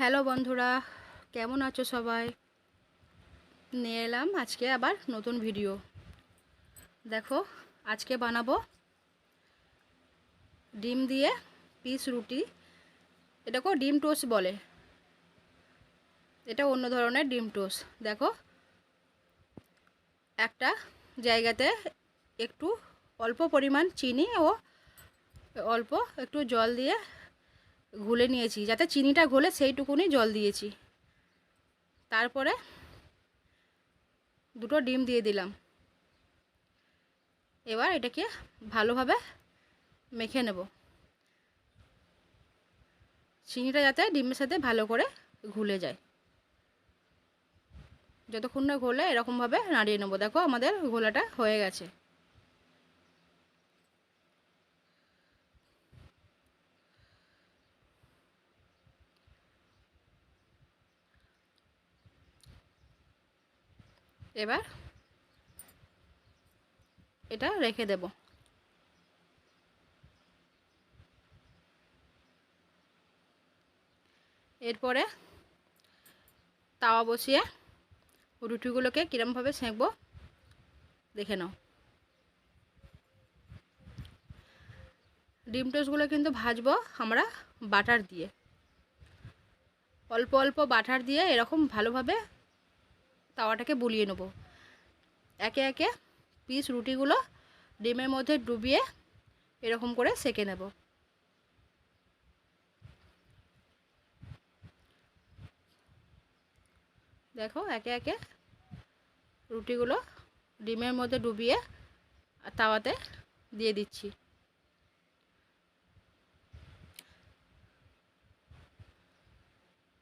Hello বন্ধুরা, কেমন আছো সবাই? নিয়ে এলাম আজকে আবার নতুন ভিডিও। দেখো, আজকে বানাবো ডিম দিয়ে পিস রুটি। এটাকেও ডিম টোস্ট বলে, এটা অন্য ধরনের ডিম টোস্ট। দেখো, একটা জায়গাতে একটু অল্প পরিমাণ চিনি ও অল্প একটু জল দিয়ে গুলে নিয়েছি, যাতে চিনিটা গলে সেইটুকুনি জল দিয়েছি। তারপরে দুটো ডিম দিয়ে দিলাম। এবার এটাকে ভালোভাবে মেখে নেব, চিনিটা যাতে ডিমের সাথে ভালো করে ঘুলে যায়। যতক্ষণ না ঘোলে এরকমভাবে নাড়িয়ে নেবো। দেখো, আমাদের ঘোলাটা হয়ে গেছে। এবার এটা রেখে দেব। এরপরে তাওয়া বসিয়ে রুটিগুলোকে কীরমভাবে সেঁকবো দেখে নাও। ডিম টোস্টগুলো কিন্তু ভাজবো আমরা বাটার দিয়ে, অল্প অল্প বাটার দিয়ে এরকম ভালোভাবে তাওয়াটাকে বুলিয়ে নেব। একে একে পিস রুটিগুলো ডিমের মধ্যে ডুবিয়ে এরকম করে সেঁকে নেব। দেখো, একে একে রুটিগুলো ডিমের মধ্যে ডুবিয়ে তাওয়াতে দিয়ে দিচ্ছি।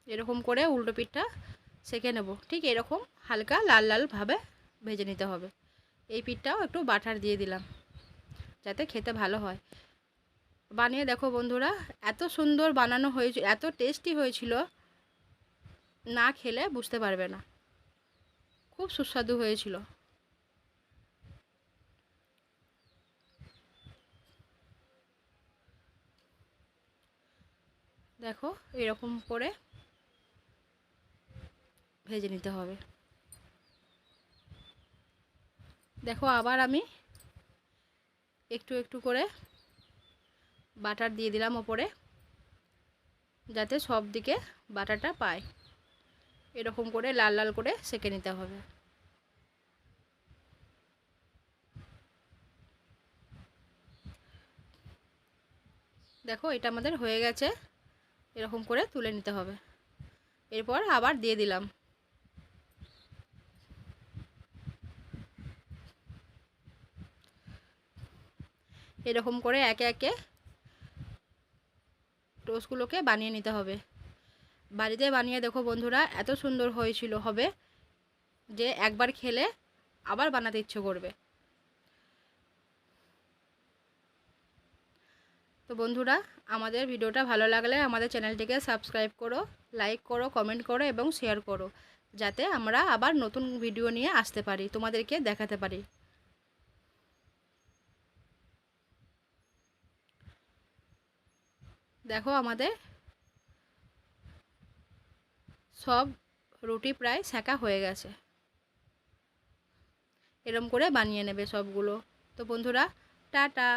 এরকম করে উল্টো পিঠটা সেঁকে নেব। ঠিক এরকম হালকা লাল লাল ভাবে ভেজে নিতে হবে। এই পিঠটাও একটু বাটার দিয়ে দিলাম যাতে খেতে ভালো হয়। বানিয়ে দেখো বন্ধুরা, এত সুন্দর বানানো হয়েছিল, এত টেস্টি হয়েছিল, না খেলে বুঝতে পারবে না। খুব সুস্বাদু হয়েছিল। দেখো, এরকম করে ভেজে নিতে হবে। দেখো, আবার আমি একটু একটু করে বাটার দিয়ে দিলাম ওপরে, যাতে সব দিকে বাটারটা পায়। এরকম করে লাল লাল করে সেঁকে নিতে হবে। দেখো, এটা আমাদের হয়ে গেছে। এরকম করে তুলে নিতে হবে। এরপর আবার দিয়ে দিলাম। এরকম করে একে একে টোস্টগুলোকে বানিয়ে নিতে হবে। বাড়িতে বানিয়ে দেখো বন্ধুরা, এত সুন্দর হয়েছিল হবে যে একবার খেলে আবার বানাতে ইচ্ছে করবে। তো বন্ধুরা, আমাদের ভিডিওটা ভালো লাগলে আমাদের চ্যানেলটিকে সাবস্ক্রাইব করো, লাইক করো, কমেন্ট করো এবং শেয়ার করো, যাতে আমরা আবার নতুন ভিডিও নিয়ে আসতে পারি, তোমাদেরকে দেখাতে পারি। দেখো, আমাদের সব রুটি প্রায় সেঁকা হয়ে গেছে। এরম করে বানিয়ে নেবে সবগুলো। তো বন্ধুরা, টাটা।